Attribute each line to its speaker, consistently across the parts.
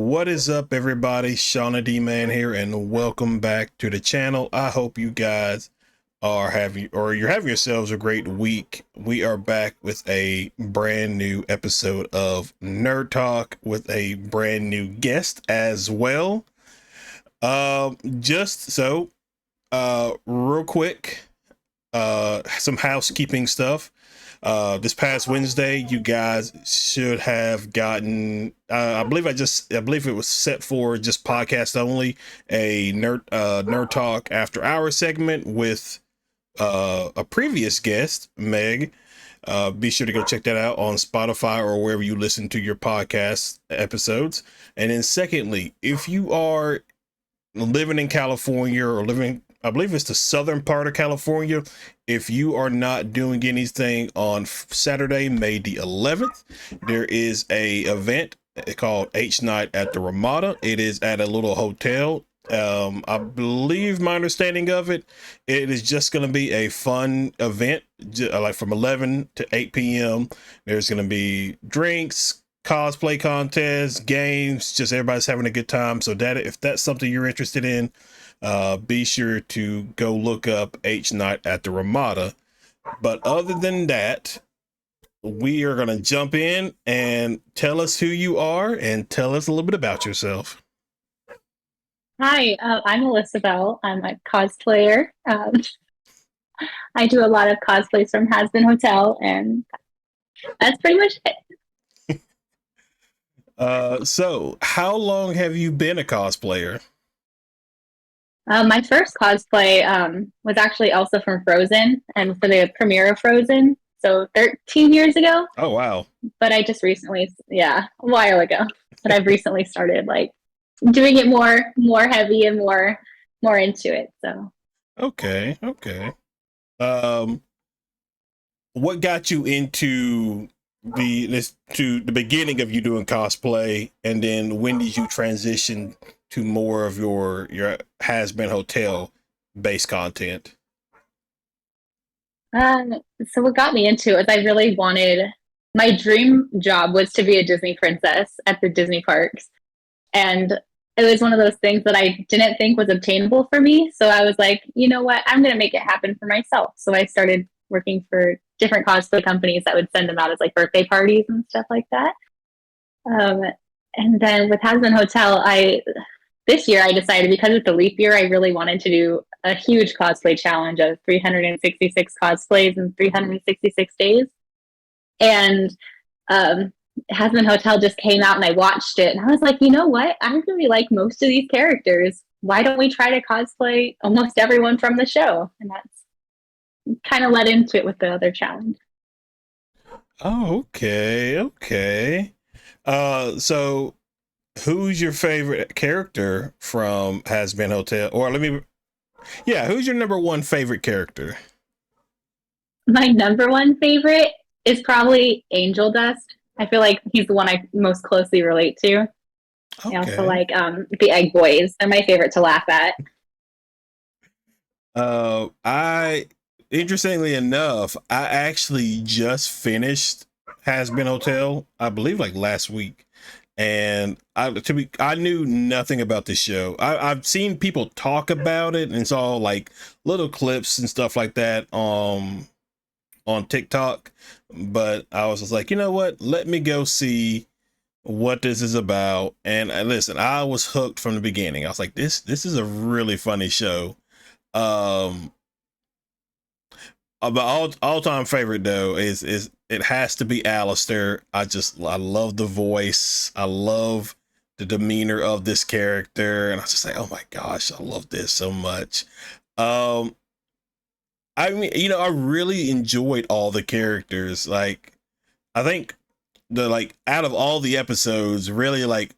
Speaker 1: What is up, everybody? ShonnyDman here, and welcome back to the channel. I hope you guys are having, or you're having yourselves a great week. We are back with a brand new episode of Nerd Talk with a brand new guest as well. Just so, real quick, some housekeeping stuff. This past Wednesday, you guys should have gotten, I believe it was set for just podcast only, a nerd talk after hour segment with a previous guest, Meg. Be sure to go check that out on Spotify or wherever you listen to your podcast episodes. And then secondly, if you are living in California or living, I believe it's the southern part of California, if you are not doing anything on Saturday, May the 11th, there is a event called H Night at the Ramada. It is at a little hotel. I believe my understanding of it, it is just going to be a fun event, like from 11 to 8 p.m. There's going to be drinks, cosplay contests, games, just everybody's having a good time. So that if that's something you're interested in, be sure to go look up H Night at the Ramada. But other than that, we are going to jump in and tell us who you are and tell us a little bit about yourself.
Speaker 2: Hi, I'm Alyssa Bell. I'm a cosplayer. I do a lot of cosplays from Hazban Hotel, and that's pretty much it.
Speaker 1: So how long have you been a cosplayer?
Speaker 2: My first cosplay was actually Elsa from Frozen, and for the premiere of Frozen, so 13 years ago.
Speaker 1: Oh, wow.
Speaker 2: But I just recently, yeah, a while ago. But I've recently started like doing it more heavy and more into it. So
Speaker 1: Okay. Um, what got you into the beginning of you doing cosplay, and then when did you transition to more of your Hazban Hotel based content?
Speaker 2: Um, so what got me into it was I really wanted my dream job was to be a Disney princess at the Disney parks. And it was one of those things that I didn't think was obtainable for me. So I was like, you know what? I'm going to make it happen for myself. So I started working for different cosplay companies that would send them out as like birthday parties and stuff like that. Um, and then with Hazban Hotel, this year I decided because it's a leap year, I really wanted to do a huge cosplay challenge of 366 cosplays in 366 days. And Hazbin Hotel just came out and I watched it and I was like, you know what? I really like most of these characters. Why don't we try to cosplay almost everyone from the show? And that's kind of led into it with the other challenge.
Speaker 1: Oh, okay. So who's your favorite character from Hazbin Hotel? Or who's your number one favorite character?
Speaker 2: My number one favorite is probably Angel Dust. I feel like he's the one I most closely relate to. I also
Speaker 1: Okay.
Speaker 2: like the Egg Boys. They're my favorite to laugh at.
Speaker 1: I interestingly enough, I actually just finished Has Been Hotel, I believe like last week. And I knew nothing about this show. I've seen people talk about it and saw like little clips and stuff like that on TikTok, but I was just like, you know what? Let me go see what this is about. And listen, I was hooked from the beginning. I was like, this is a really funny show. Um, but all time favorite though is it has to be Alistair. I love the voice. I love the demeanor of this character, and I was just like, oh my gosh, I love this so much. Um, I mean, I really enjoyed all the characters. Like, I think the like out of all the episodes, really like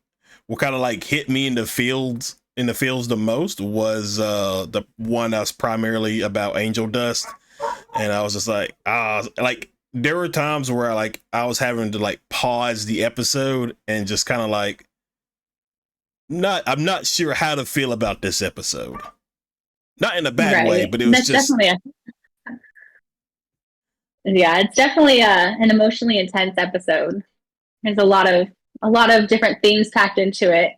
Speaker 1: what kind of like hit me in the fields the most was the one that's primarily about Angel Dust. And I was just like there were times where I was having to like pause the episode and just kind of like I'm not sure how to feel about this episode. Not in a bad way,
Speaker 2: Right.
Speaker 1: but it was
Speaker 2: That's
Speaker 1: just
Speaker 2: definitely it's definitely an emotionally intense episode. There's a lot of different themes packed into it.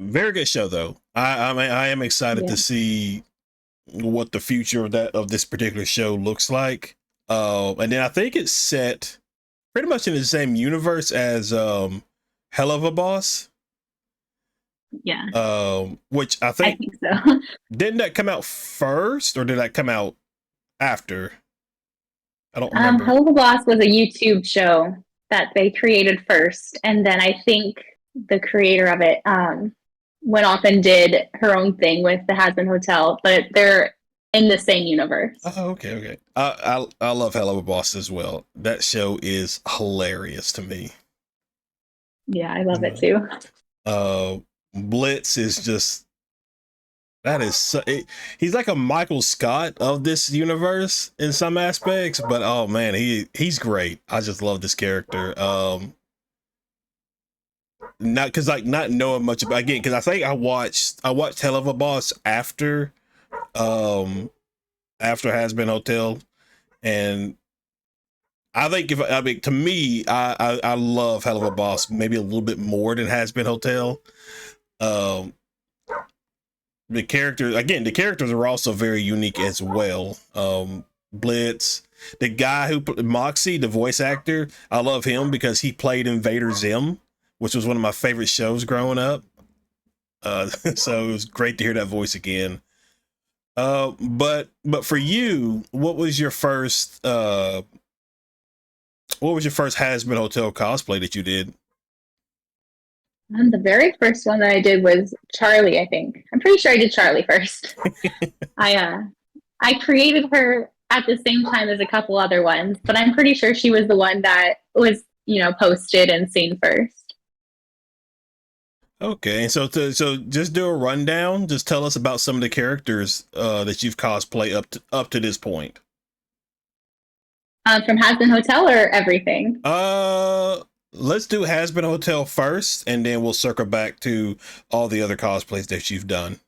Speaker 1: Very good show though. I am excited
Speaker 2: Yeah.
Speaker 1: to see what the future of this particular show looks like. And then I think it's set pretty much in the same universe as Hell of a Boss.
Speaker 2: Yeah,
Speaker 1: Which I
Speaker 2: I
Speaker 1: think
Speaker 2: think so.
Speaker 1: didn't that come out first or did that come out after? I don't remember.
Speaker 2: Hello Boss was a YouTube show that they created first, and then I think the creator of it went off and did her own thing with the Hazban Hotel, but they're in the same universe.
Speaker 1: Oh, okay, okay. I love Hell of a Boss as well. That show is hilarious to me.
Speaker 2: Yeah, I love it too.
Speaker 1: Uh, Blitz is just that is he's like a Michael Scott of this universe in some aspects, but oh man, he's great. I just love this character. Not because like not knowing much about again because I think I watched Hell of a Boss um after Hazbin Hotel, and I think if I mean to me I love Hell of a Boss maybe a little bit more than Hazbin Hotel. Um, the characters are also very unique as well. Blitz, the guy who Moxie, the voice actor, I love him because he played Invader Zim, which was one of my favorite shows growing up. So it was great to hear that voice again. But for you, what was your first Hazbin Hotel cosplay that you did?
Speaker 2: The very first one that I did was Charlie, I think. I'm pretty sure I did Charlie first. I created her at the same time as a couple other ones, but I'm pretty sure she was the one that was, posted and seen first.
Speaker 1: Okay, and so just do a rundown. Just tell us about some of the characters that you've cosplay up to this point.
Speaker 2: From Hazbin Hotel or everything?
Speaker 1: Let's do Hazbin Hotel first, and then we'll circle back to all the other cosplays that you've done.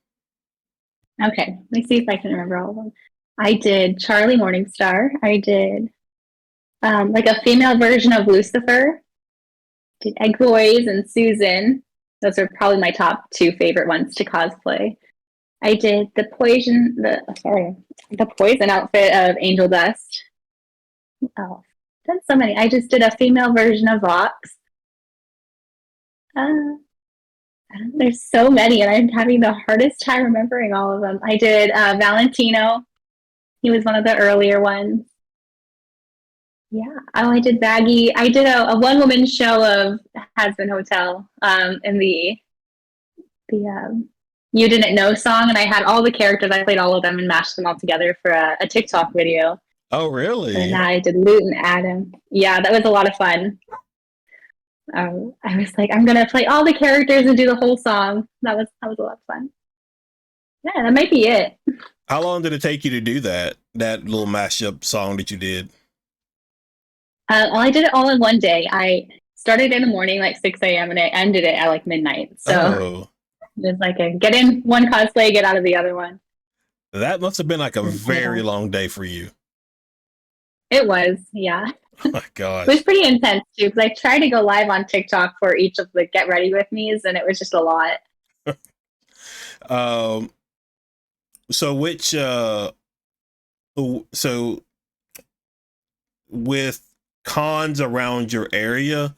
Speaker 2: Okay, let me see if I can remember all of them. I did Charlie Morningstar. I did like a female version of Lucifer. Did Egg Boys and Susan. Those are probably my top two favorite ones to cosplay. I did the poison outfit of Angel Dust. Oh, done so many. I just did a female version of Vox. Uh, there's so many, and I'm having the hardest time remembering all of them. I did Valentino. He was one of the earlier ones. Yeah. Oh, I did Baggy. I did a one-woman show of Hazbin Hotel in the You Didn't Know song, and I had all the characters. I played all of them and mashed them all together for a TikTok video.
Speaker 1: Oh,
Speaker 2: And
Speaker 1: really?
Speaker 2: I did Loot and Adam. Yeah, that was a lot of fun. I was like, I'm gonna play all the characters and do the whole song. That was a lot of fun. Yeah, that might be it.
Speaker 1: How long did it take you to do that little mashup song that you did?
Speaker 2: I did it all in one day. I started in the morning, like 6 a.m., and I ended it at like midnight. So
Speaker 1: Oh,
Speaker 2: it's like a get in one cosplay, get out of the other one.
Speaker 1: that must have been like a very
Speaker 2: Yeah,
Speaker 1: long day for you.
Speaker 2: it was. Yeah,
Speaker 1: Oh my
Speaker 2: it was
Speaker 1: gosh.
Speaker 2: pretty intense too because I tried to go live on TikTok for each of the get ready with me's, and it was just a lot.
Speaker 1: Um, so which so with cons around your area,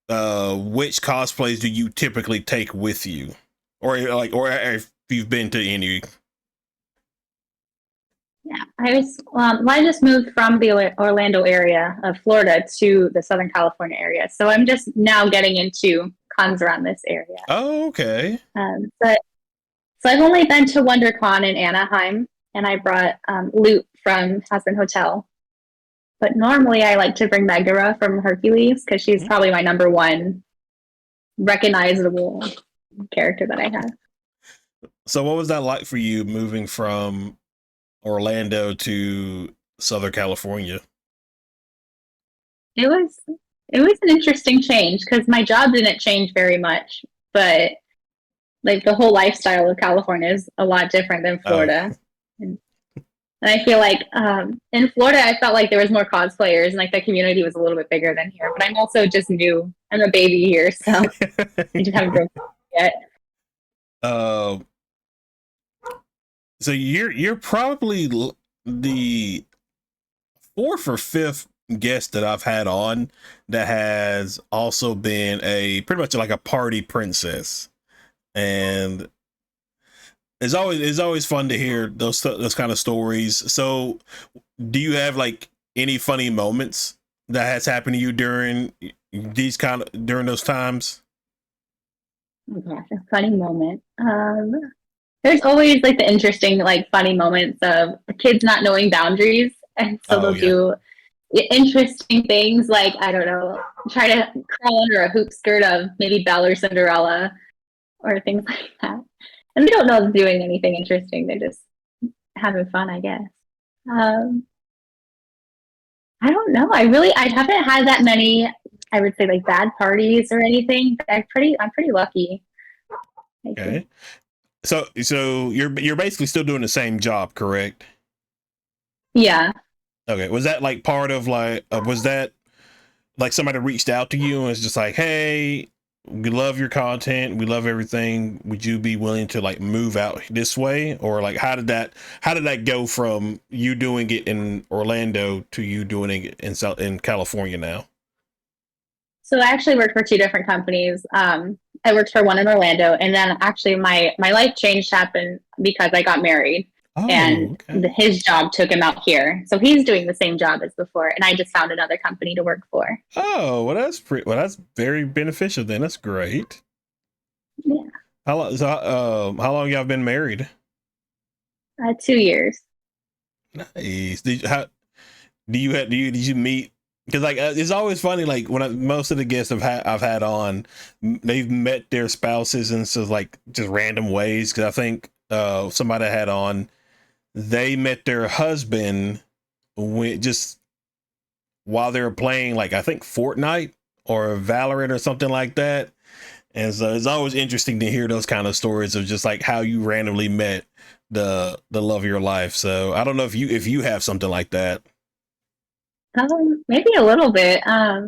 Speaker 1: which cosplays do you typically take with you, or if you've been to any?
Speaker 2: Yeah, I just moved from the Orlando area of Florida to the Southern California area, so I'm just now getting into cons around this area.
Speaker 1: Oh, okay.
Speaker 2: But so I've only been to WonderCon in Anaheim, and I brought Loot from Hazbin Hotel. But normally I like to bring Megara from Hercules because she's probably my number one recognizable character that I have.
Speaker 1: So what was that like for you moving from Orlando to Southern California?
Speaker 2: It was it was an interesting change because my job didn't change very much, but like the whole lifestyle of California is a lot different than
Speaker 1: Oh,
Speaker 2: Florida. And, and I feel like in Florida, I felt like there was more cosplayers and like the community was a little bit bigger than here. But I'm also just new. I'm a baby here, so I just haven't grown up yet.
Speaker 1: Uh, so you're probably the fourth or fifth guest that I've had on that has also been a pretty much like a party princess, and it's always fun to hear those kind of stories. So, do you have like any funny moments that has happened to you during those times?
Speaker 2: Oh gosh, a funny moment. There's always like the interesting, like funny moments of kids not knowing boundaries, and so
Speaker 1: Oh
Speaker 2: they'll
Speaker 1: yeah.
Speaker 2: do interesting things like I don't know, try to crawl under a hoop skirt of maybe Belle or Cinderella or things like that. And they don't know they're doing anything interesting. They're just having fun, I guess. Um, I don't know. I haven't had that many. I would say like bad parties or anything. But I'm pretty lucky. I think.
Speaker 1: Okay. So you're basically still doing the same job, correct?
Speaker 2: Yeah.
Speaker 1: Okay. Was that like part of like was that like somebody reached out to you and was just like, "Hey, we love your content. We love everything. Would you be willing to like move out this way?" Or like how did that go from you doing it in Orlando to you doing it in California now?
Speaker 2: So I actually worked for two different companies. I worked for one in Orlando, and then actually my life change happened because I got married,
Speaker 1: Oh,
Speaker 2: and
Speaker 1: okay.
Speaker 2: his job took him out here. So he's doing the same job as before, and I just found another company to work for.
Speaker 1: Oh, that's very beneficial then. That's great.
Speaker 2: Yeah,
Speaker 1: How long y'all been married?
Speaker 2: 2 years.
Speaker 1: Nice. Did you meet? Because like it's always funny. Like most of the guests I've had on, they've met their spouses in so like just random ways. Because I think somebody I had on, they met their husband when just while they were playing like I think Fortnite or Valorant or something like that. And so it's always interesting to hear those kind of stories of just like how you randomly met the love of your life. So I don't know if you have something like that.
Speaker 2: Maybe a little bit.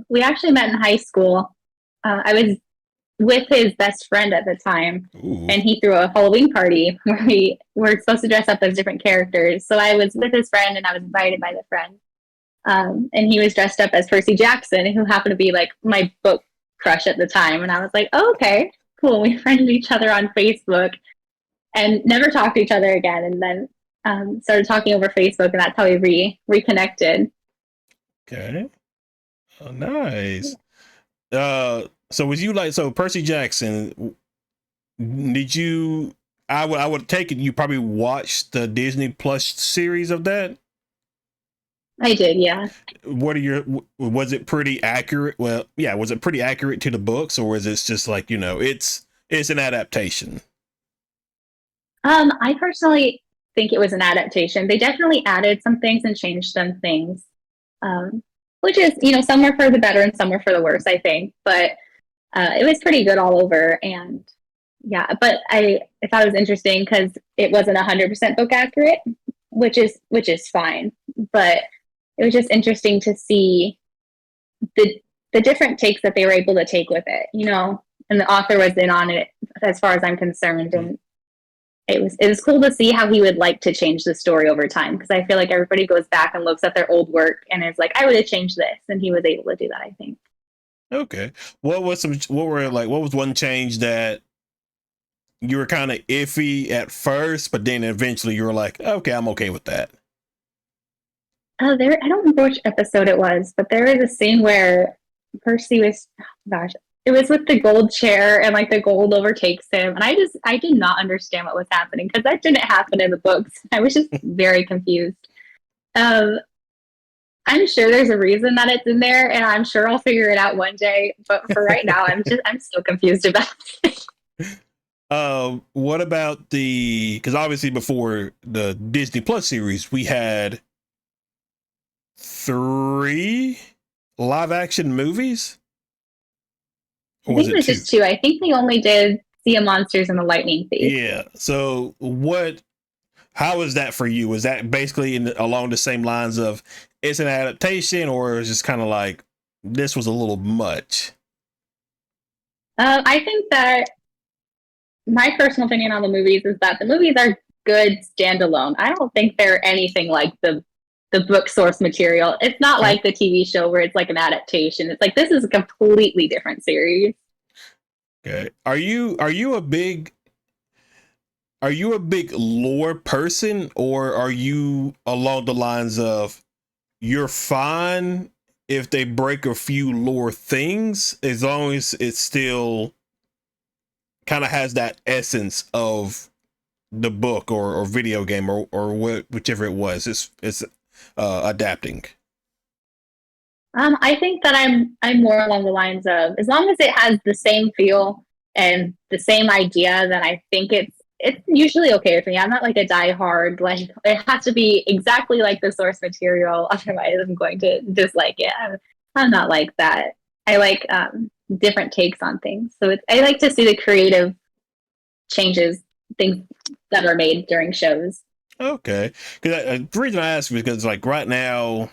Speaker 2: We actually met in high school. I was with his best friend at the time,
Speaker 1: Ooh.
Speaker 2: and he threw a Halloween party where we were supposed to dress up as different characters. So I was with his friend, and I was invited by the friend. And he was dressed up as Percy Jackson, who happened to be like my book crush at the time. And I was like, oh, okay, cool. We friended each other on Facebook and never talked to each other again. And then started talking over Facebook, and that's how we reconnected.
Speaker 1: Okay. Oh, nice. So was you like so Percy Jackson? Did you? I would take it you probably watched the Disney Plus series of that.
Speaker 2: I did, yeah.
Speaker 1: What are your? Was it pretty accurate? Well, yeah. Was it pretty accurate to the books, or was it just like it's an adaptation?
Speaker 2: I personally think it was an adaptation. They definitely added some things and changed some things, um, which is, some were for the better and some were for the worse, I think. But it was pretty good all over. And yeah, but I thought it was interesting because it wasn't 100% book accurate, which is fine. But it was just interesting to see the the different takes that they were able to take with it, and the author was in on it as far as I'm concerned. And it was cool to see how he would like to change the story over time, because I feel like everybody goes back and looks at their old work and is like, I would have changed this, and he was able to do that, I think.
Speaker 1: Okay. What was one change that you were kind of iffy at first, but then eventually you were like, okay, I'm okay with that.
Speaker 2: I don't remember which episode it was, but there was a scene where Percy was, oh gosh, it was with the gold chair, and like the gold overtakes him, and I did not understand what was happening because that didn't happen in the books. I was just very confused. Um, I'm sure there's a reason that it's in there, and I'm sure I'll figure it out one day. But for right now, I'm still confused about it.
Speaker 1: What about because obviously before the Disney Plus series, we had three live action movies,
Speaker 2: I
Speaker 1: or was
Speaker 2: think it
Speaker 1: it
Speaker 2: was
Speaker 1: two?
Speaker 2: just two. I think they only did Sea of Monsters and the Lightning Thief.
Speaker 1: Yeah. So how was that for you? Was that basically along the same lines of it's an adaptation, or is just kind of like this was a little much?
Speaker 2: I think that my personal opinion on the movies is that the movies are good standalone. I don't think they're anything like the book source material. It's not
Speaker 1: Okay.
Speaker 2: like the TV show where it's like an adaptation. It's like this is a completely different series.
Speaker 1: Okay. Are you a big lore person, or are you along the lines of you're fine if they break a few lore things as long as it still kind of has that essence of the book or video game or whichever it was it's adapting.
Speaker 2: I think that I'm more along the lines of as long as it has the same feel and the same idea, then I think it's usually okay with me. I'm not like a diehard like it has to be exactly like the source material, otherwise I'm going to dislike it. I'm not like that. I like different takes on things, so I like to see the creative changes, things that are made during shows.
Speaker 1: Okay, because the reason I ask is because like right now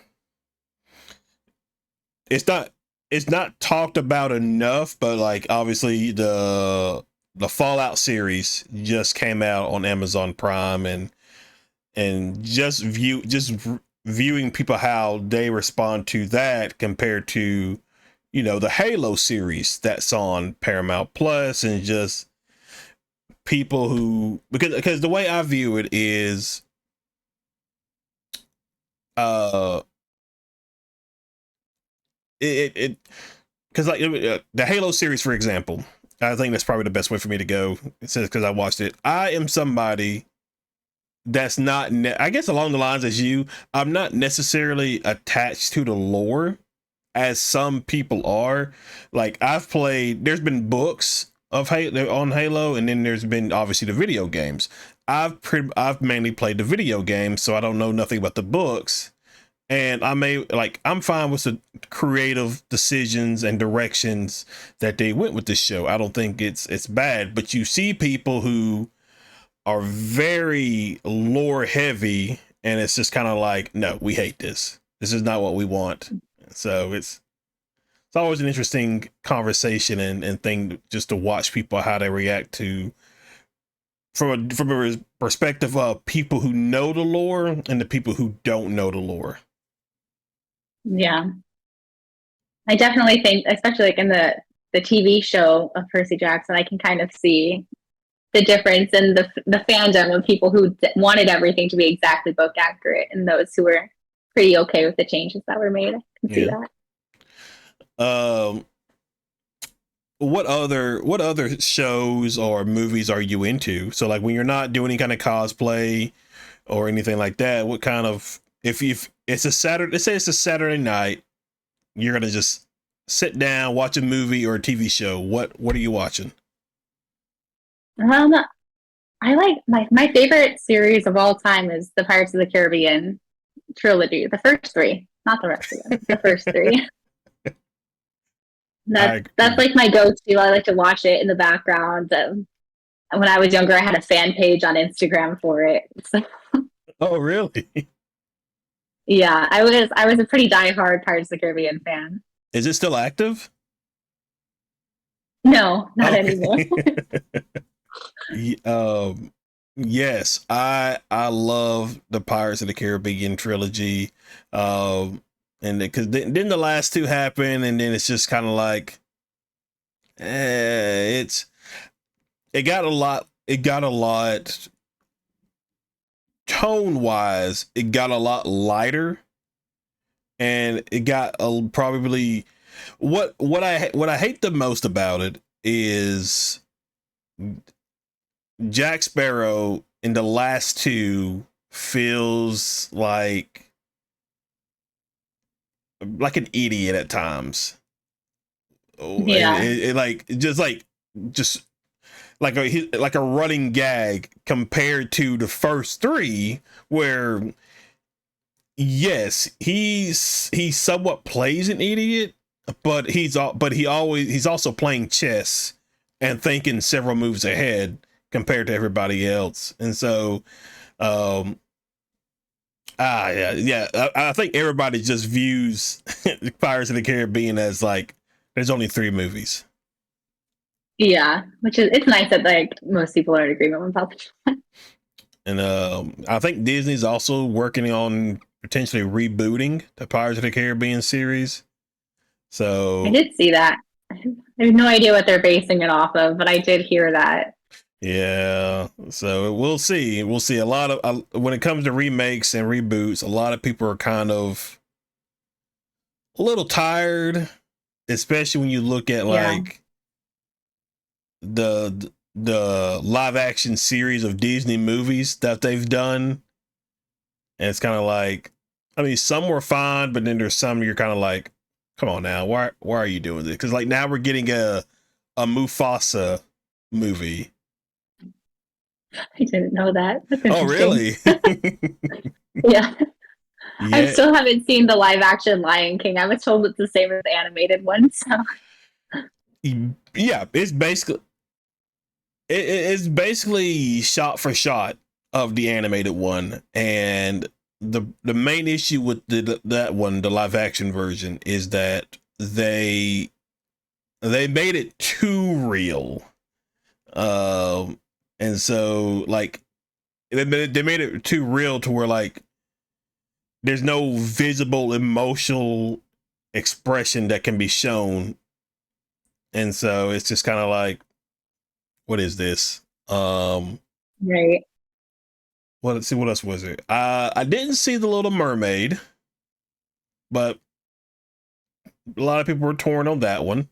Speaker 1: it's not talked about enough, but like obviously the Fallout series just came out on Amazon Prime, and viewing people how they respond to that compared to the Halo series that's on Paramount Plus, and just people who, because the way I view it is uh it because like the Halo series, for example, I think that's probably the best way for me to go, since because I watched it. I am somebody that's not I guess along the lines as you. I'm not necessarily attached to the lore as some people are. Like there's been books of Halo on Halo, and then there's been obviously the video games. I've mainly played the video games, so I don't know nothing about the books. And I'm fine with the creative decisions and directions that they went with this show. I don't think it's bad, but you see people who are very lore heavy, and it's just kind of like, no, we hate this. This is not what we want. So it's always an interesting conversation and thing just to watch people how they react to from a perspective of people who know the lore and the people who don't know the lore.
Speaker 2: Yeah. I definitely think, especially like in the TV show of Percy Jackson, I can kind of see the difference in the fandom of people who wanted everything to be exactly book accurate, and those who were pretty okay with the changes that were made. I can see
Speaker 1: Yeah.
Speaker 2: that.
Speaker 1: Um. What other shows or movies are you into? So like when you're not doing any kind of cosplay or anything like that, what kind of, if it's a Saturday, let's say it's a Saturday night, you're gonna just sit down, watch a movie or a TV show. What are you watching?
Speaker 2: Um, I like my favorite series of all time is the Pirates of the Caribbean trilogy, the first three, not the rest of them, the first three.
Speaker 1: I
Speaker 2: That's like my go-to. I like to watch it in the background. When I was younger, I had a fan page on Instagram for it. So,
Speaker 1: Oh, really?
Speaker 2: yeah, I was a pretty diehard Pirates of the Caribbean fan.
Speaker 1: Is it still active?
Speaker 2: No, not anymore.
Speaker 1: Okay. um, yes, I love the Pirates of the Caribbean trilogy. And because then the last two happen, and then it's just kind of like, it's it got a lot tone wise. It got a lot lighter, and it got probably what I hate the most about it is Jack Sparrow in the last two feels like an idiot at times. Oh,
Speaker 2: Yeah,
Speaker 1: just like a running gag compared to the first three, where yes, he somewhat plays an idiot, but he's also playing chess and thinking several moves ahead compared to everybody else. And so um yeah, I think everybody just views Pirates of the Caribbean as like there's only three movies.
Speaker 2: Yeah, which is it's nice that like most people are in agreement with that.
Speaker 1: And I think Disney's also working on potentially rebooting the Pirates of the Caribbean series.
Speaker 2: I
Speaker 1: So
Speaker 2: did see that. I have no idea what they're basing it off of, but I did hear that.
Speaker 1: yeah, so we'll see. We'll see a lot of when it comes to remakes and reboots. A lot of people are kind of a little tired, especially when you look at
Speaker 2: Yeah,
Speaker 1: like the live action series of Disney movies that they've done. And it's kind of like, I mean, some were fine, but then there's some you're kind of like, come on now, why are you doing this? Because like now we're getting a Mufasa movie.
Speaker 2: I didn't know that. That's
Speaker 1: Oh,
Speaker 2: interesting.
Speaker 1: really?
Speaker 2: Yeah, I
Speaker 1: Yeah,
Speaker 2: still haven't seen the live action Lion King. I was told it's the same as the animated one. So
Speaker 1: yeah. It's basically shot for shot of the animated one, and the main issue with that one, the live action version, is that they made it too real. And so like they made it too real to where like there's no visible emotional expression that can be shown, and so it's just kind of like, what is this?
Speaker 2: right.
Speaker 1: Well, let's see, what else was it? I didn't see The Little Mermaid, but a lot of people were torn on that one.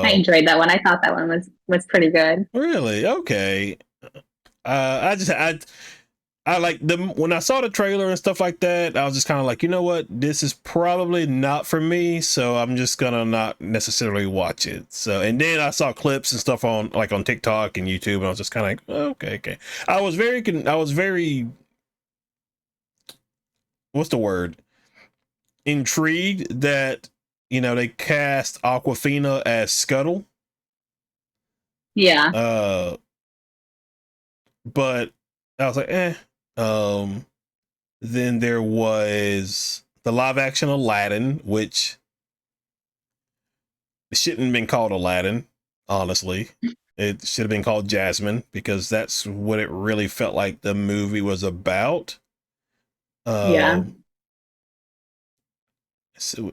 Speaker 2: I
Speaker 1: Uh,
Speaker 2: enjoyed that one. I thought that one was pretty good.
Speaker 1: really? Okay. I just I like them when I saw the trailer and stuff like that. I was just kind of like, you know what, this is probably not for me, so I'm just gonna not necessarily watch it. So, and then I saw clips and stuff on like on TikTok and YouTube, and I was just kind of like, oh, okay. I was very, what's the word? Intrigued that they cast Aquafina as Scuttle.
Speaker 2: Yeah,
Speaker 1: Uh, but I was like, eh. Um, then there was the live action Aladdin, which shouldn't have been called Aladdin, honestly. It should have been called Jasmine because that's what it really felt like the movie was about.
Speaker 2: yeah.
Speaker 1: Um,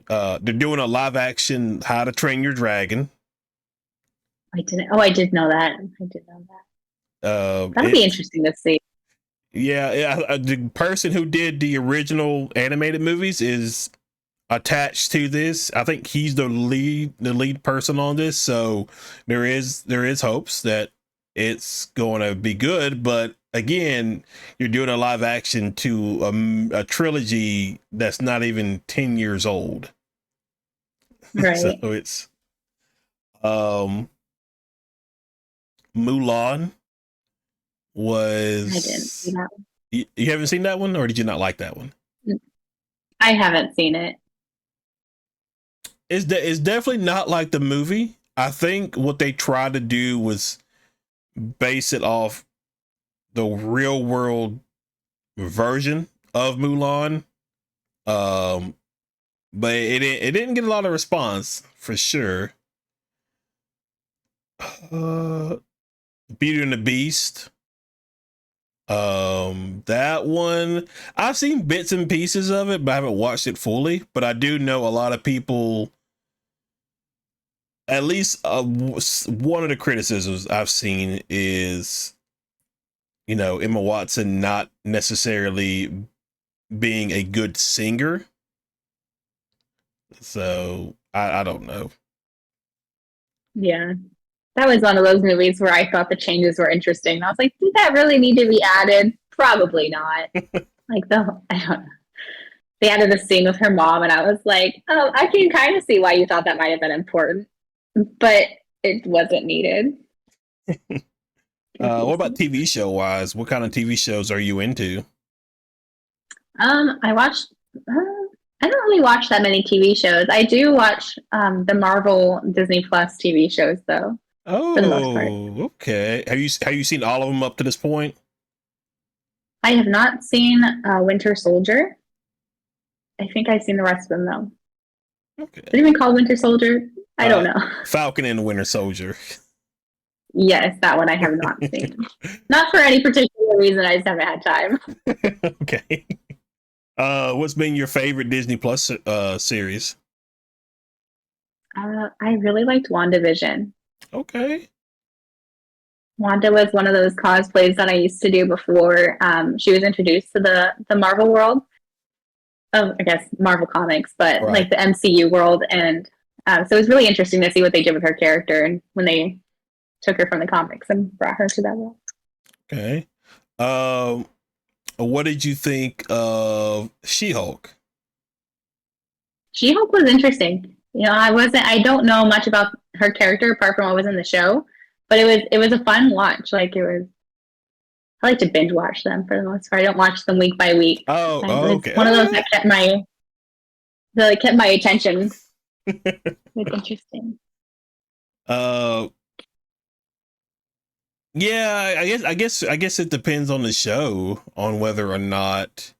Speaker 1: they're doing a live action How to Train Your Dragon.
Speaker 2: I didn't. Oh, I did know that. I did know that. That'll be
Speaker 1: It
Speaker 2: interesting to see.
Speaker 1: Yeah, the person who did the original animated movies is attached to this. I think he's the lead person on this, so there is hopes that it's going to be good. But again, you're doing a live action to a trilogy that's not even 10 years old. So
Speaker 2: Right.
Speaker 1: it's um Mulan
Speaker 2: I didn't see
Speaker 1: was,
Speaker 2: that
Speaker 1: you haven't seen that one, or did you not like that one?
Speaker 2: one. I haven't seen it.
Speaker 1: It's definitely not like the movie. I think what they tried to do was base it off the real world version of Mulan. Um, but it didn't get a lot of response for sure. Uh, Beauty and the Beast. That one I've seen bits and pieces of it, but I haven't watched it fully. But I do know a lot of people. At least one of the criticisms I've seen is Emma Watson not necessarily being a good singer. So I don't know.
Speaker 2: Yeah. That was one of those movies where I thought the changes were interesting. I was like, did that really need to be added? Probably not. Like I don't know. They added a scene with her mom, and I was like, oh, I can kind of see why you thought that might have been important, but it wasn't needed.
Speaker 1: What about TV show wise? What kind of TV shows are you into?
Speaker 2: I watched. I don't really watch that many TV shows. I do watch the Marvel Disney Plus TV shows, though, for the most part.
Speaker 1: Oh, okay. Have you seen all of them up to this point?
Speaker 2: I have not seen Winter Soldier. I think I've seen the rest of them though. Is it
Speaker 1: Okay.
Speaker 2: even called Winter Soldier? I don't know.
Speaker 1: Falcon and the Winter Soldier.
Speaker 2: Yes, that one I have not seen. Not for any particular reason. I just haven't had time.
Speaker 1: Okay. What's been your favorite Disney Plus series?
Speaker 2: I really liked WandaVision.
Speaker 1: Okay.
Speaker 2: Wanda was one of those cosplays that I used to do before she was introduced to the Marvel world. Of, I guess, Marvel Comics, but
Speaker 1: Right.
Speaker 2: like the MCU world. And so it was really interesting to see what they did with her character and when they took her from the comics and brought her to that world.
Speaker 1: Okay. Um, what did you think of She-Hulk?
Speaker 2: She-Hulk was interesting. You know, I don't know much about her character apart from what was in the show, but it was a fun watch. Like it was, I like to binge watch them for the most part. I don't watch them week by week.
Speaker 1: Oh,
Speaker 2: It
Speaker 1: oh,
Speaker 2: was
Speaker 1: okay.
Speaker 2: one of those that kept my attention. It's interesting.
Speaker 1: uh, yeah, I guess it depends on the show on whether or not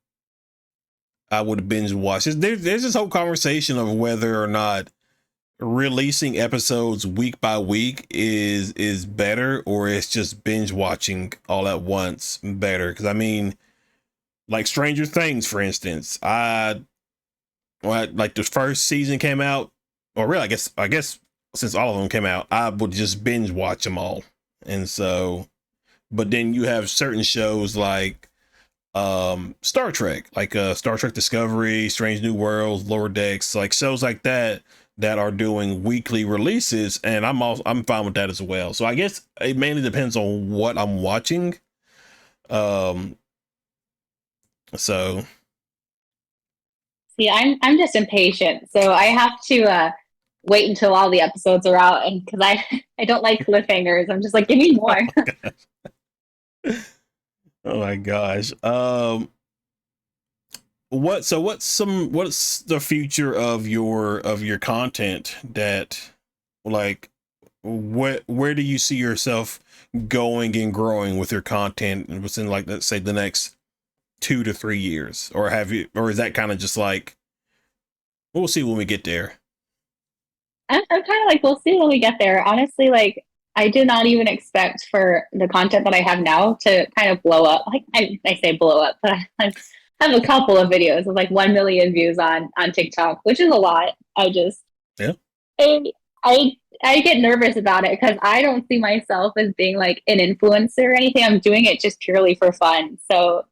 Speaker 1: I would binge watch. There's this whole conversation of whether or not releasing episodes week by week is better, or it's just binge watching all at once better. Because I mean, like Stranger Things, for instance, like the first season came out, or really, I guess since all of them came out, I would just binge watch them all. And so, but then you have certain shows like Star Trek, like Star Trek Discovery, Strange New Worlds, Lower Decks, like shows like that are doing weekly releases, and I'm fine with that as well. So I guess it mainly depends on what I'm watching. Um, so
Speaker 2: See, I'm just impatient, so I have to wait until all the episodes are out, and because I don't like cliffhangers, I'm just like, give me more.
Speaker 1: oh my gosh. What's the future of your content that, like, where do you see yourself going and growing with your content within, like, let's say the next 2 to 3 years, or is that kind of just like we'll see when we get there?
Speaker 2: I'm kind of like, we'll see when we get there. Honestly, like, I did not even expect for the content that I have now to kind of blow up. Like, I say blow up, but I have a couple of videos with like 1 million views on TikTok, which is a lot.
Speaker 1: Yeah.
Speaker 2: I, I get nervous about it because I don't see myself as being like an influencer or anything. I'm doing it just purely for fun. So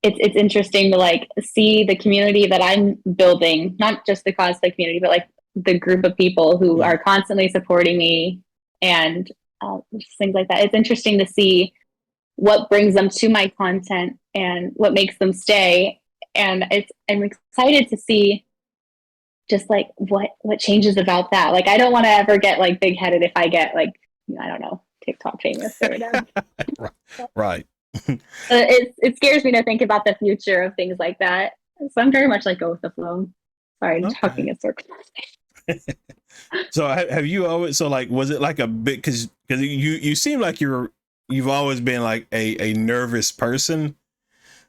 Speaker 2: it's interesting to like see the community that I'm building, not just the cosplay community, but like the group of people who are constantly supporting me and just things like that. It's interesting to see what brings them to my content and what makes them stay. And I'm excited to see just like what changes about that. Like I don't want to ever get like big headed if I get like, I don't know, TikTok famous or whatever.
Speaker 1: Right.
Speaker 2: It scares me to think about the future of things like that. So I'm very much like go with the flow. Sorry, I'm talking
Speaker 1: Okay.
Speaker 2: in circles.
Speaker 1: So have you always, so like, was it like a bit, because you seem like you've always been like a nervous person.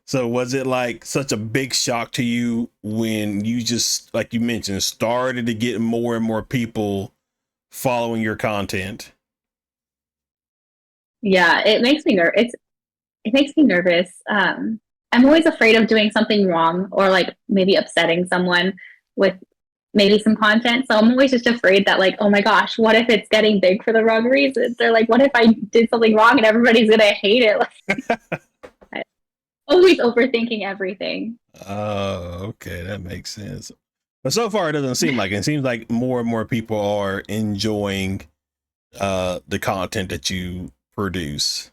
Speaker 1: So was it like such a big shock to you when you just, like you mentioned, started to get more and more people following your content?
Speaker 2: Yeah, it makes me nervous. It makes me nervous. I'm always afraid of doing something wrong or like maybe upsetting someone with maybe some content. So I'm always just afraid that like, oh my gosh, what if it's getting big for the wrong reasons? Or like, what if I did something wrong and everybody's gonna hate it? Like, I'm always overthinking everything.
Speaker 1: Oh, okay, that makes sense. But so far, it doesn't seem like it. It seems like more and more people are enjoying the content that you produce.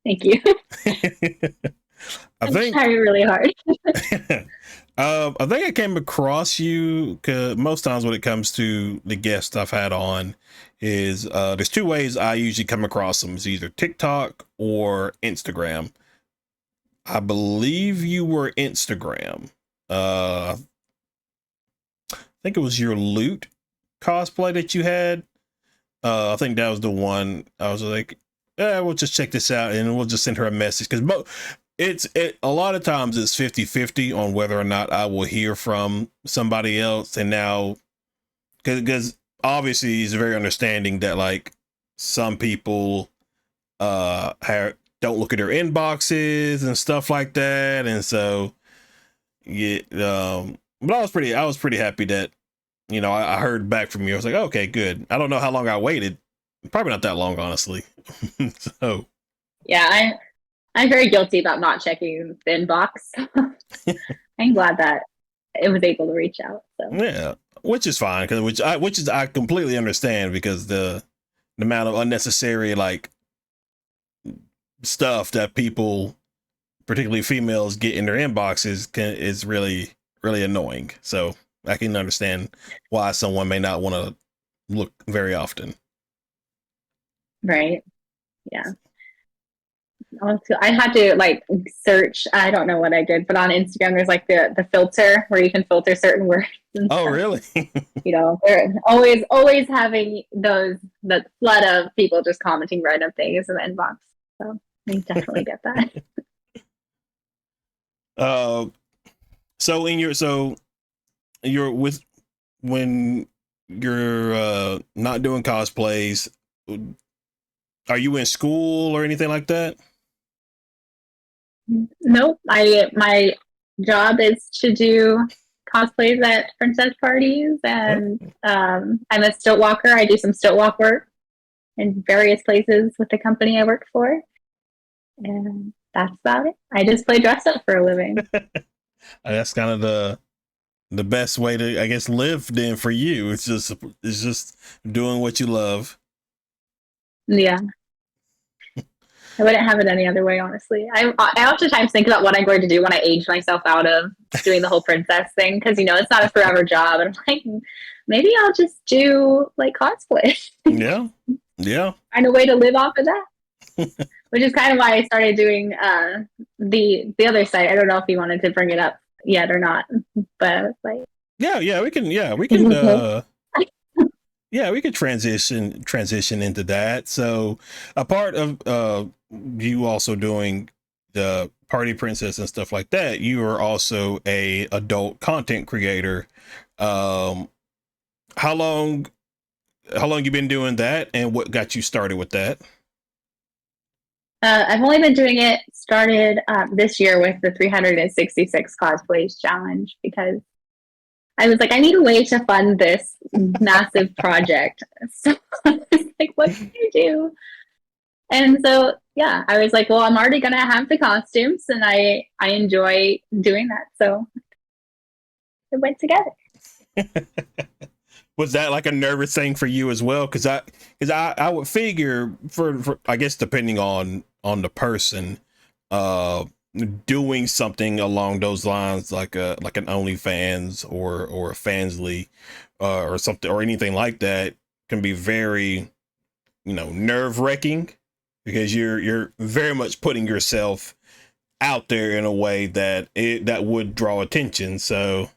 Speaker 2: Thank you.
Speaker 1: I
Speaker 2: I'm
Speaker 1: think
Speaker 2: trying really hard.
Speaker 1: I think I came across you, 'cause most times when it comes to the guests I've had on is there's two ways I usually come across them. It's either TikTok or Instagram. I believe you were Instagram. I think it was your loot cosplay that you had. I think that was the one. I was like, we'll just check this out and we'll just send her a message, because a lot of times it's 50-50 on whether or not I will hear from somebody else. And now, because obviously he's very understanding that like some people don't look at their inboxes and stuff like that. And so, yeah, but I was pretty happy that, you know, I heard back from you. I was like, okay, good. I don't know how long I waited. Probably not that long, honestly. So
Speaker 2: Yeah, I'm very guilty about not checking the inbox. I'm glad that it was able to reach out. So
Speaker 1: yeah, which is fine, because I completely understand, because the amount of unnecessary like stuff that people, particularly females, get in their inboxes is really really annoying. So I can understand why someone may not want to look very often.
Speaker 2: right, yeah. Also, I had to like search. I don't know what I did, but on Instagram, there's like the filter where you can filter certain words and
Speaker 1: Oh,
Speaker 2: stuff.
Speaker 1: really?
Speaker 2: You know, they're always having those that flood of people just commenting random things in the inbox. So I definitely get that.
Speaker 1: uh, so you're with when you're not doing cosplays. Are you in school or anything like that?
Speaker 2: Nope. My job is to do cosplays at princess parties,
Speaker 1: Oh.
Speaker 2: and I'm a stilt walker. I do some stilt walk work in various places with the company I work for, and that's about it. I just play dress up for a living.
Speaker 1: That's kind of the best way to, I guess, live then for you. It's just doing what you love.
Speaker 2: Yeah, I wouldn't have it any other way, honestly. I oftentimes think about what I'm going to do when I age myself out of doing the whole princess thing, because you know it's not a forever job, and I'm like, maybe I'll just do like cosplay.
Speaker 1: Yeah. Yeah.
Speaker 2: Find a way to live off of that. Which is kind of why I started doing the other site. I don't know if you wanted to bring it up yet or not, but like,
Speaker 1: Yeah, we
Speaker 2: is
Speaker 1: can
Speaker 2: it okay?
Speaker 1: yeah, we could transition into that. So a part of you also doing the party princess and stuff like that, you are also a adult content creator. Um how long you been doing that, and what got you started with that?
Speaker 2: I've only been doing it. Started this year with the 366 cosplays challenge because I was like, I need a way to fund this massive project. So I was like, what can I do? And so yeah, I was like, well, I'm already gonna have the costumes, and I enjoy doing that, so it went together.
Speaker 1: Was that like a nervous thing for you as well? Because I would figure for I guess depending on the person, uh doing something along those lines, like a like an OnlyFans or a Fansly, or something or anything like that, can be very, you know, nerve-wracking, because you're very much putting yourself out there in a way that would draw attention. So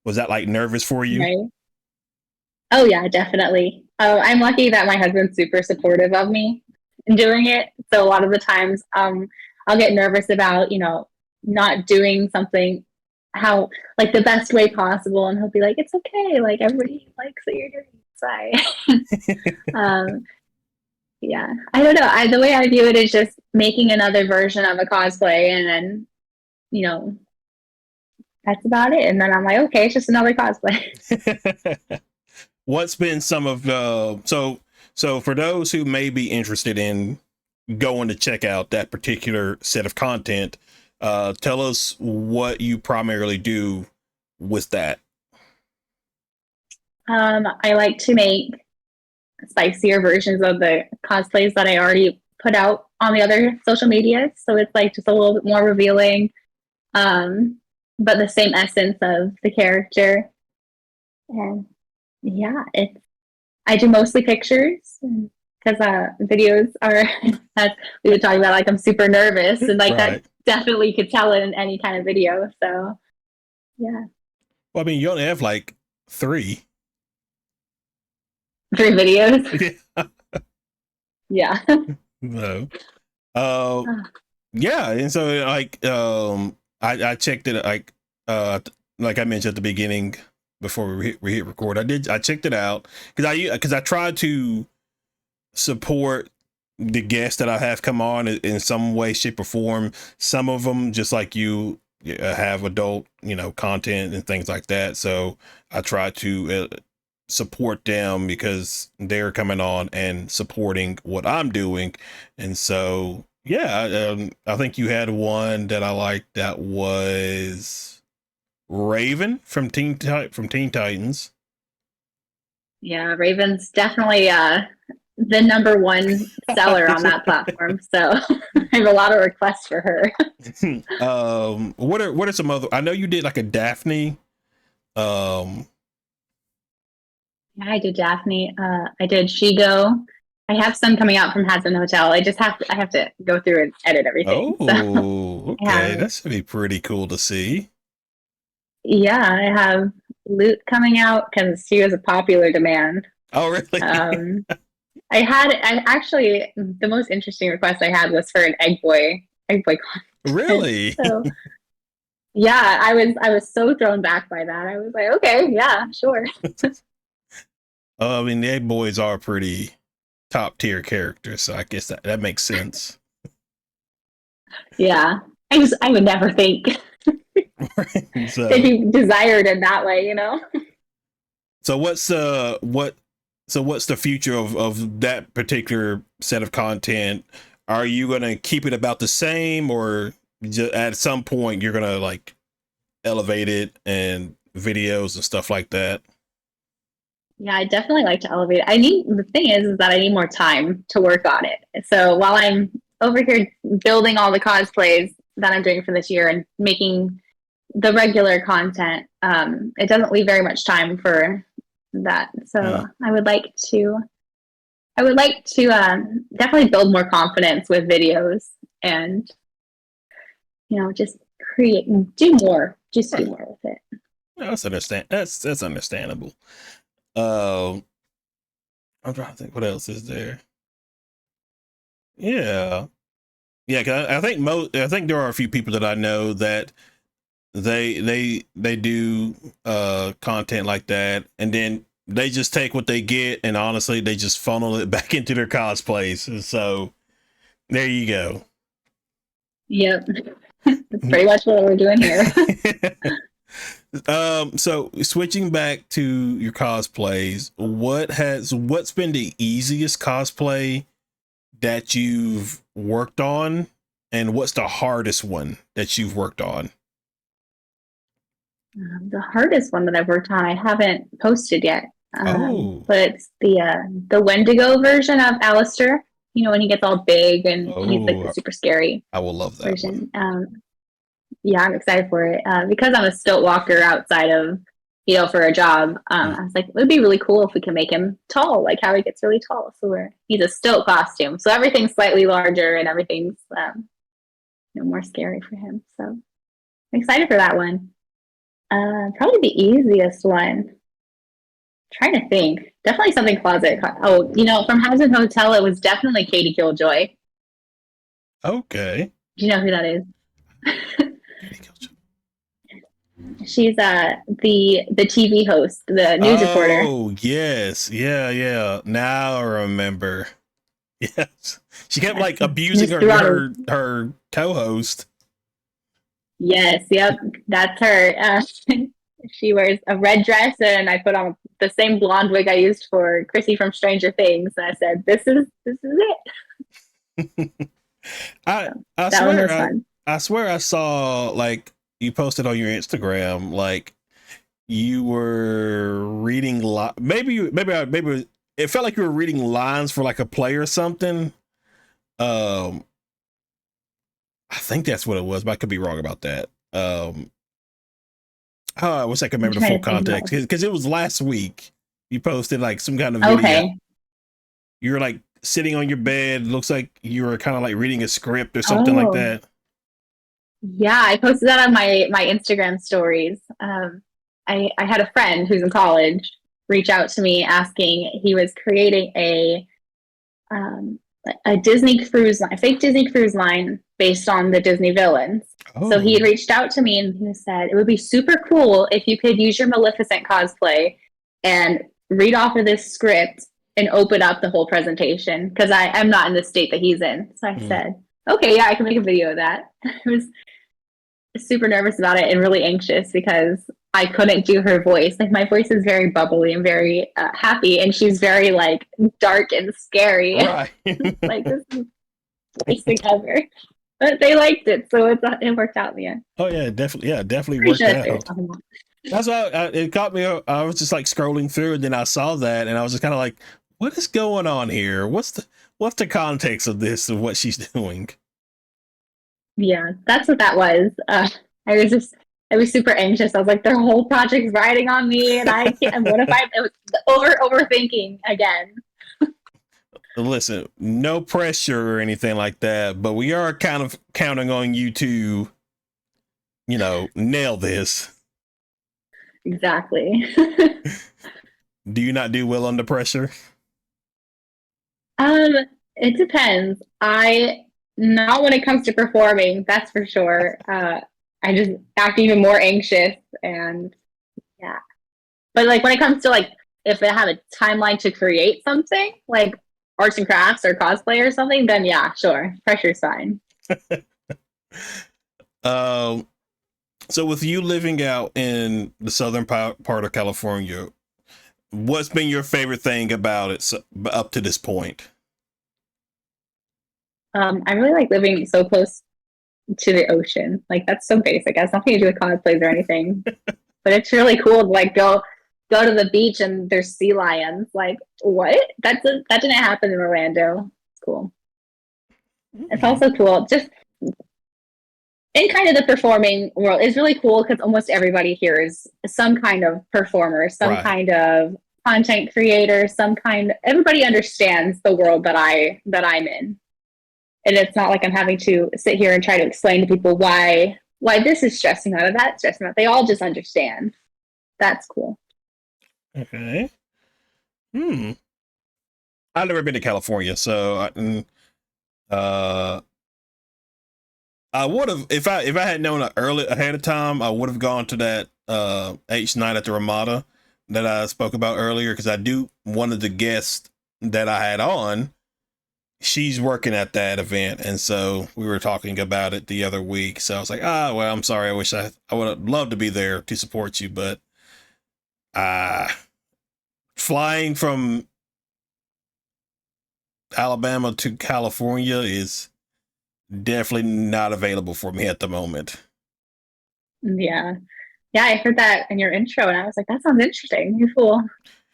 Speaker 1: was that like nervous for you?
Speaker 2: Right. Oh yeah, definitely. Oh, I'm lucky that my husband's super supportive of me in doing it. So a lot of the times, I'll get nervous about, you know, not doing something how like the best way possible, and he'll be like, "It's okay. Like everybody likes what you're doing." So um, yeah, I don't know. The way I view it is just making another version of a cosplay, and then you know that's about it. And then I'm like, okay, it's just another cosplay.
Speaker 1: What's been some of the so for those who may be interested in going to check out that particular set of content, tell us what you primarily do with that.
Speaker 2: I like to make spicier versions of the cosplays that I already put out on the other social medias. So it's like just a little bit more revealing, but the same essence of the character. And yeah, it's I do mostly pictures because videos are as we were talking about. Like I'm super nervous, and like that
Speaker 1: Right.
Speaker 2: definitely could tell in any kind of video. So yeah,
Speaker 1: Well, I mean, you only have like three.
Speaker 2: 3 videos.
Speaker 1: Yeah.
Speaker 2: Yeah.
Speaker 1: No. Uh, yeah, and so I checked it like I mentioned at the beginning before we hit record. I checked it out because I tried to support the guests that I have come on in some way, shape, or form. Some of them, just like you, have adult, content and things like that. So I try to support them because they're coming on and supporting what I'm doing. And so, yeah, I think you had one that I liked that was Raven from Teen Titans.
Speaker 2: Yeah, Raven's definitely the number one seller on that platform. So I have a lot of requests for her.
Speaker 1: What are some other? I know you did like a Daphne. Um,
Speaker 2: Yeah, I did Daphne. I did Shigo. I have some coming out from Hazban Hotel. I have to go through and edit everything. So
Speaker 1: oh,
Speaker 2: yeah,
Speaker 1: okay, that's gonna be pretty cool to see.
Speaker 2: yeah, I have Loot coming out because she was a popular demand.
Speaker 1: Oh, really?
Speaker 2: Um, I actually, the most interesting request I had was for an egg boy content.
Speaker 1: Really?
Speaker 2: So yeah, I was so thrown back by that. I was like, okay, yeah, sure.
Speaker 1: I mean, the Egg Boys are pretty top tier characters, so I guess that makes sense.
Speaker 2: Yeah, I would never think they'd
Speaker 1: so,
Speaker 2: be desired in that way, you know?
Speaker 1: so what's the future of that particular set of content? Are you gonna keep it about the same, or at some point you're gonna like elevate it and videos and stuff like that?
Speaker 2: Yeah, I definitely like to elevate it. The thing is that I need more time to work on it. So while I'm over here building all the cosplays that I'm doing for this year and making the regular content, it doesn't leave very much time for that. So
Speaker 1: Mm.
Speaker 2: I would like to definitely build more confidence with videos and just do
Speaker 1: Right.
Speaker 2: more with it.
Speaker 1: That's understandable. Um, I'm trying to think what else is there. Yeah, yeah. 'Cause I think there are a few people that I know that they do content like that, and then they just take what they get, and honestly, they just funnel it back into their cosplays. And so there you go.
Speaker 2: Yep, that's pretty much what we're doing here.
Speaker 1: So switching back to your cosplays, what's been the easiest cosplay that you've worked on, and what's the hardest one that you've worked on?
Speaker 2: The hardest one that I've worked on, I haven't posted yet,
Speaker 1: Oh,
Speaker 2: but it's the Wendigo version of Alistair. You know, when he gets all big and he's like the
Speaker 1: oh,
Speaker 2: super scary
Speaker 1: I will love that one.
Speaker 2: version. Yeah, I'm excited for it because I'm a stilt walker outside of for a job.
Speaker 1: Mm.
Speaker 2: I was like, it would be really cool if we can make him tall, like how he gets really tall. So he's a stilt costume, so everything's slightly larger and everything's more scary for him. So I'm excited for that one. Probably the easiest one. Trying to think. Definitely something closet. Oh, from Hazban Hotel, it was definitely Katie Killjoy.
Speaker 1: Okay.
Speaker 2: Do you know who that is?
Speaker 1: Katie Killjoy.
Speaker 2: She's the TV host, the news reporter.
Speaker 1: Oh yes, yeah, yeah. Now I remember. Yes, she kept like abusing
Speaker 2: Just threw out a
Speaker 1: her co-host.
Speaker 2: yes, yep, that's her. She wears a red dress, and I put on the same blonde wig I used for Chrissy from Stranger Things. And I said, "This is it."
Speaker 1: I
Speaker 2: So
Speaker 1: I
Speaker 2: that one
Speaker 1: swear
Speaker 2: was fun.
Speaker 1: I swear I saw like you posted on your Instagram like you were reading maybe it felt like you were reading lines for like a play or something. Um, I think that's what it was, but I could be wrong about that. I wish I could
Speaker 2: I'm
Speaker 1: remember the full
Speaker 2: trying to think about.
Speaker 1: context because it was last week. You posted like some kind of video.
Speaker 2: Okay.
Speaker 1: You were like sitting on your bed. Looks like you were kind of like reading a script or something like
Speaker 2: Oh,
Speaker 1: that.
Speaker 2: yeah, I posted that on my Instagram stories. I had a friend who's in college reach out to me asking he was creating um, a Disney cruise line, a fake Disney cruise line based on the Disney villains. So he
Speaker 1: Oh,
Speaker 2: had reached out to me and he said, it would be super cool if you could use your Maleficent cosplay and read off of this script and open up the whole presentation because I'm not in the state that he's in. So I
Speaker 1: mm,
Speaker 2: said, okay, yeah, I can make a video of that. I was super nervous about it and really anxious because I couldn't do her voice. Like my voice is very bubbly and very happy, and she's very like dark and scary.
Speaker 1: right.
Speaker 2: Like this is voice together. But they liked it, so it worked out in the end.
Speaker 1: Oh yeah, definitely. Yeah, definitely
Speaker 2: Pretty
Speaker 1: worked
Speaker 2: sure that's what you're
Speaker 1: out.
Speaker 2: talking about.
Speaker 1: That's why it caught me. I was just like scrolling through, and then I saw that, and I was just kind of like, "What is going on here? What's the context of this? Of what she's doing?"
Speaker 2: Yeah, that's what that was. I was super anxious. I was like, their whole project's riding on me, and I can't. And what if I it was overthinking again?
Speaker 1: Listen, no pressure or anything like that, but we are kind of counting on you to, nail this.
Speaker 2: Exactly.
Speaker 1: Do you not do well under pressure?
Speaker 2: Um, it depends. I not when it comes to performing, that's for sure. I just act even more anxious and yeah. But like when it comes to like if I have a timeline to create something, like arts and crafts or cosplay or something, then yeah, sure. Pressure's fine.
Speaker 1: Um, so with you living out in the southern part of California, what's been your favorite thing about it up to this point?
Speaker 2: I really like living so close to the ocean. Like that's so basic. It has nothing to do with cosplays or anything. But it's really cool to like go to the beach and there's sea lions. Like what? That didn't happen in Orlando. It's cool. It's
Speaker 1: Mm,
Speaker 2: also cool. Just in kind of the performing world is really cool because almost everybody here is some kind of performer, some
Speaker 1: right.
Speaker 2: kind of content creator, everybody understands the world that I'm in. And it's not like I'm having to sit here and try to explain to people why this is stressing out or that's stressing out. They all just understand. That's cool.
Speaker 1: Okay. Hmm. I've never been to California, so uh, I would have if I had known early ahead of time, I would have gone to that H night at the Ramada that I spoke about earlier because I do one of the guests that I had on. She's working at that event, and so we were talking about it the other week. So I was like, well, I'm sorry. I wish I would have loved to be there to support you, but uh flying from Alabama to California is definitely not available for me at the moment.
Speaker 2: Yeah. Yeah, I heard that in your intro and I was like, that sounds interesting. You're cool.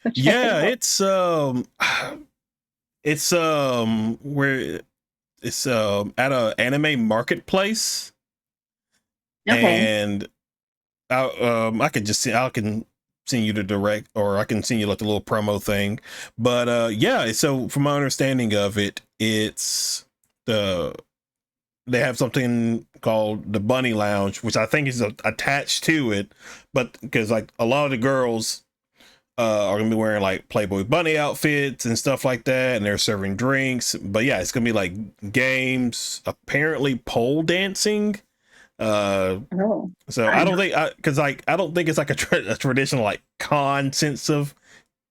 Speaker 2: Go check it
Speaker 1: Yeah,
Speaker 2: out.
Speaker 1: it's where it's at a anime marketplace,
Speaker 2: Okay.
Speaker 1: and I could just see I can send you the direct, or I can send you like the little promo thing. But yeah, so from my understanding of it, it's the they have something called the Bunny Lounge, which I think is attached to it, but because like a lot of the girls are gonna be wearing like Playboy bunny outfits and stuff like that, and they're serving drinks. But yeah, it's gonna be like games, apparently pole dancing. Uh,
Speaker 2: Oh,
Speaker 1: so I
Speaker 2: fun.
Speaker 1: don't think because like I don't think it's like a traditional like con sense of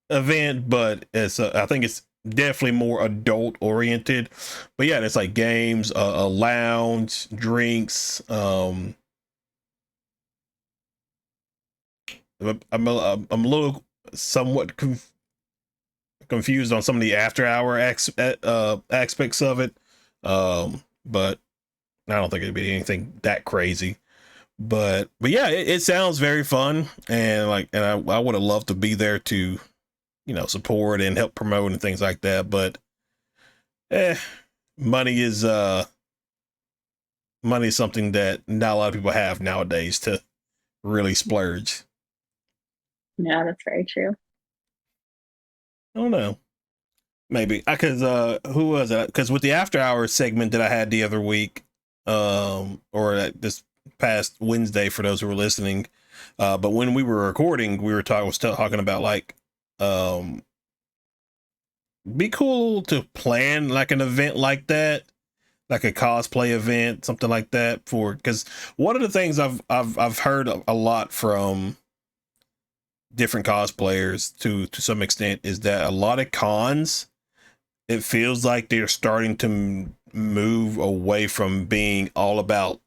Speaker 1: event, but it's I think it's definitely more adult oriented. But yeah, it's like games, a lounge, drinks. I'm a little somewhat confused on some of the after hour aspects of it. But I don't think it'd be anything that crazy. But yeah, it sounds very fun, and I would have loved to be there to support and help promote and things like that. But eh, money is money is something that not a lot of people have nowadays to really splurge.
Speaker 2: Yeah, that's very true.
Speaker 1: I don't know. Maybe I cause who was it? Because with the after hours segment that I had the other week, or this past Wednesday for those who were listening, but when we were recording, we were talking about like um be cool to plan like an event like that, like a cosplay event, something like that. For because one of the things I've heard a lot from different cosplayers to some extent is that a lot of cons, it feels like they're starting to move away from being all about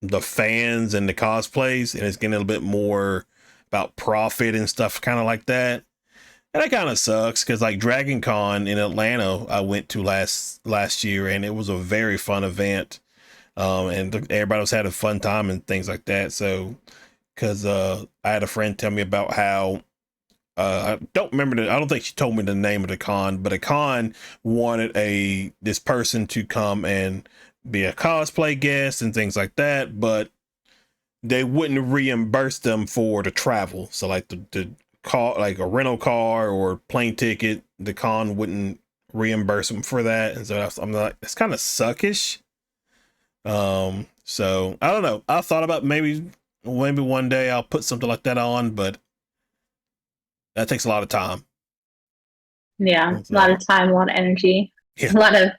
Speaker 1: the fans and the cosplays, and it's getting a little bit more about profit and stuff kind of like that. And that kind of sucks because like Dragon Con in Atlanta I went to last year, and it was a very fun event. And everybody was having a fun time and things like that. So because I had a friend tell me about how I don't remember I don't think she told me the name of the con, but a con wanted this person to come and be a cosplay guest and things like that, but they wouldn't reimburse them for the travel. So like the car, like a rental car or plane ticket, the con wouldn't reimburse them for that. And so I'm like, it's kind of suckish. So I don't know. I thought about maybe one day I'll put something like that on, but that takes a lot of time.
Speaker 2: Yeah,
Speaker 1: So,
Speaker 2: a lot of time, a lot of energy,
Speaker 1: yeah,
Speaker 2: a lot of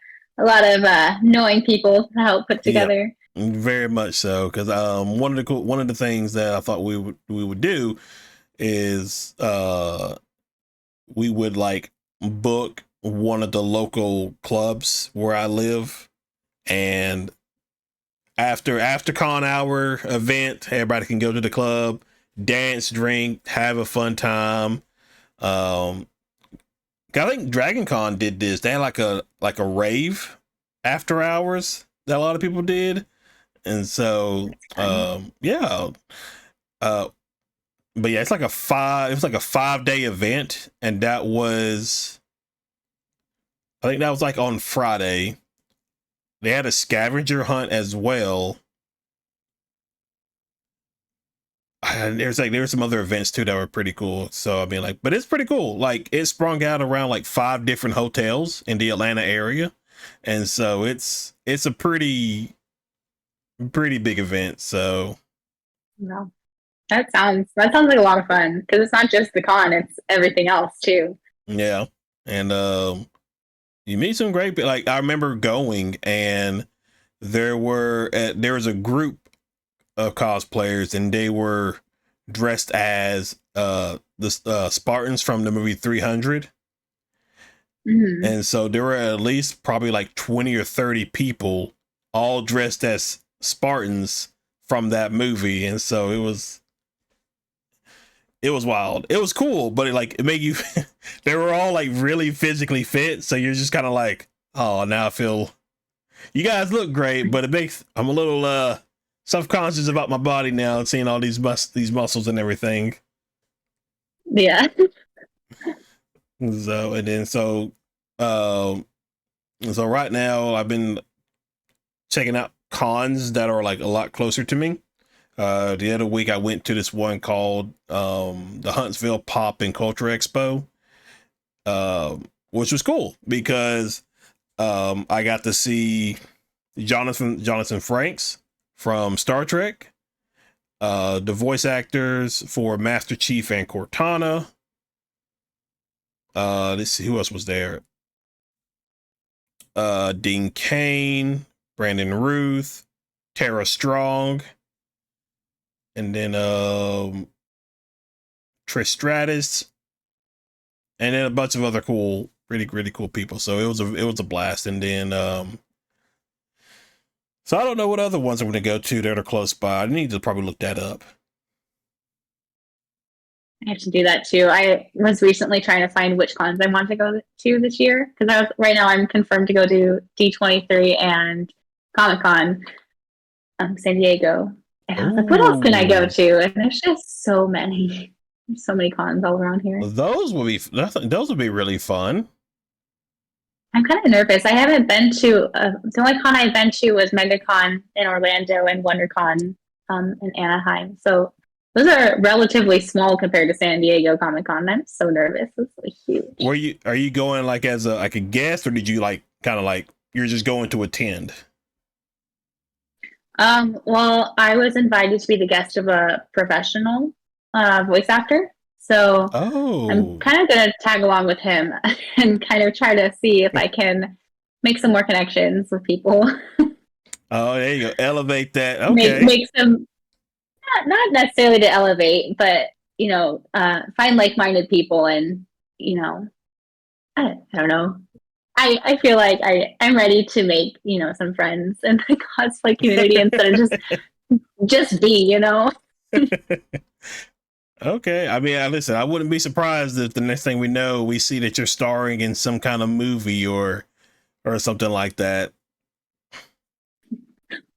Speaker 2: knowing people to help put
Speaker 1: yeah,
Speaker 2: together.
Speaker 1: very much so. Because one of the things that I thought we would do is we would like book one of the local clubs where I live, and after con hour event, everybody can go to the club, dance, drink, have a fun time. Um, I think Dragon Con did this. They had like a rave after hours that a lot of people did, and so yeah. Uh, but yeah, it was like a 5 day event, and I think that was like on Friday. They had a scavenger hunt as well. And there were some other events too that were pretty cool. So I mean, like, but it's pretty cool. Like, it sprung out around like 5 different hotels in the Atlanta area, and so it's a pretty big event. So
Speaker 2: No, that sounds like a lot of fun because it's not just the con; it's everything else too.
Speaker 1: yeah, and you meet some great. Like, I remember going, and there was a group of cosplayers, and they were dressed as the Spartans from the movie 300.
Speaker 2: Hmm.
Speaker 1: And so there were at least probably like 20 or 30 people all dressed as Spartans from that movie. And so it was wild. It was cool, but it made you they were all like really physically fit, so you're just kind of like, "Oh, now I feel you guys look great, but I'm a little self-conscious about my body now, seeing all these muscles and everything."
Speaker 2: Yeah.
Speaker 1: So and then um so right now I've been checking out cons that are like a lot closer to me. The other week I went to this one called the Huntsville Pop and Culture Expo, which was cool because I got to see Jonathan Frakes from Star Trek, the voice actors for Master Chief and Cortana. Let's see who else was there. Dean Kane, Brandon Ruth, Tara Strong, and then Trish Stratus, and then a bunch of other cool, really cool people. So it was a blast. And then so I don't know what other ones I'm going to go to that are close by. I need to probably look that up.
Speaker 2: I have to do that too. I was recently trying to find which cons I want to go to this year because right now I'm confirmed to go to D23 and Comic Con, San Diego. And I was like, what else can I go
Speaker 1: Ooh,
Speaker 2: to? And there's just so many. There's so many cons all around here.
Speaker 1: those would be really fun.
Speaker 2: I'm kind of nervous. I haven't been to the only con I've been to was MegaCon in Orlando and WonderCon in Anaheim. So those are relatively small compared to San Diego Comic Con. I'm so nervous. It's like huge.
Speaker 1: Are you going like as a guest, or did you like kind of like you're just going to attend?
Speaker 2: Well, I was invited to be the guest of a professional voice actor. So I'm
Speaker 1: Oh.
Speaker 2: kind of going to tag along with him and kind of try to see if I can make some more connections with people.
Speaker 1: Oh, there you go. Elevate that.
Speaker 2: make
Speaker 1: Okay.
Speaker 2: make some not necessarily to elevate, but find like-minded people and I don't know. I feel like I'm ready to make some friends in the cosplay community instead of just be.
Speaker 1: Okay. I mean, listen, I wouldn't be surprised if the next thing we know, we see that you're starring in some kind of movie or something like that.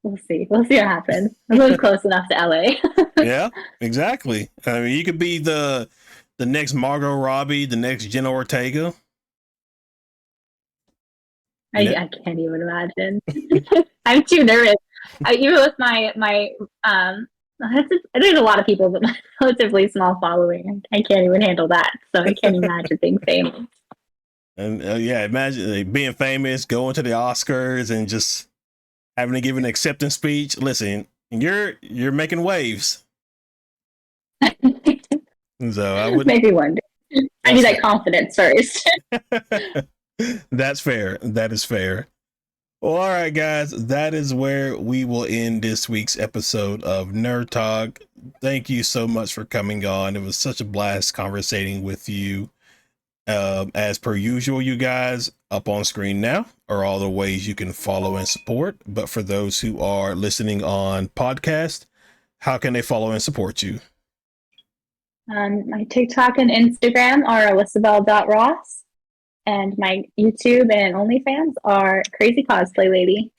Speaker 2: We'll see what happens. I live close enough to LA.
Speaker 1: Yeah, exactly. I mean, you could be the next Margot Robbie, the next Jenna Ortega.
Speaker 2: I,
Speaker 1: You know?
Speaker 2: I can't even imagine. I'm too nervous. Even with my there's a lot of people, but my relatively small following. I can't even handle that. So I can't imagine being famous.
Speaker 1: And yeah, imagine being famous, going to the Oscars, and just having to give an acceptance speech. Listen, you're making waves. So I wouldn't.
Speaker 2: Maybe one day. I need
Speaker 1: That's
Speaker 2: that
Speaker 1: fair.
Speaker 2: confidence first.
Speaker 1: That's fair. That is fair. Well, all right, guys, that is where we will end this week's episode of Nerd Talk. Thank you so much for coming on. It was such a blast conversating with you. As per usual, you guys, up on screen now are all the ways you can follow and support. But for those who are listening on podcast, how can they follow and support you?
Speaker 2: My TikTok and Instagram are alyssabelle.ross, and my YouTube and OnlyFans are Crazy Cosplay Lady.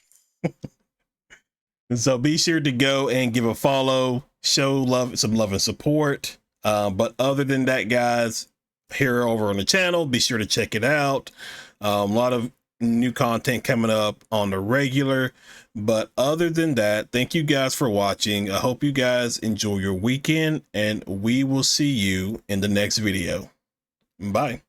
Speaker 1: And so be sure to go and give a follow, show love, some love and support. But other than that, guys, here over on the channel, be sure to check it out. A lot of new content coming up on the regular. But other than that, thank you guys for watching. I hope you guys enjoy your weekend, and we will see you in the next video. Bye.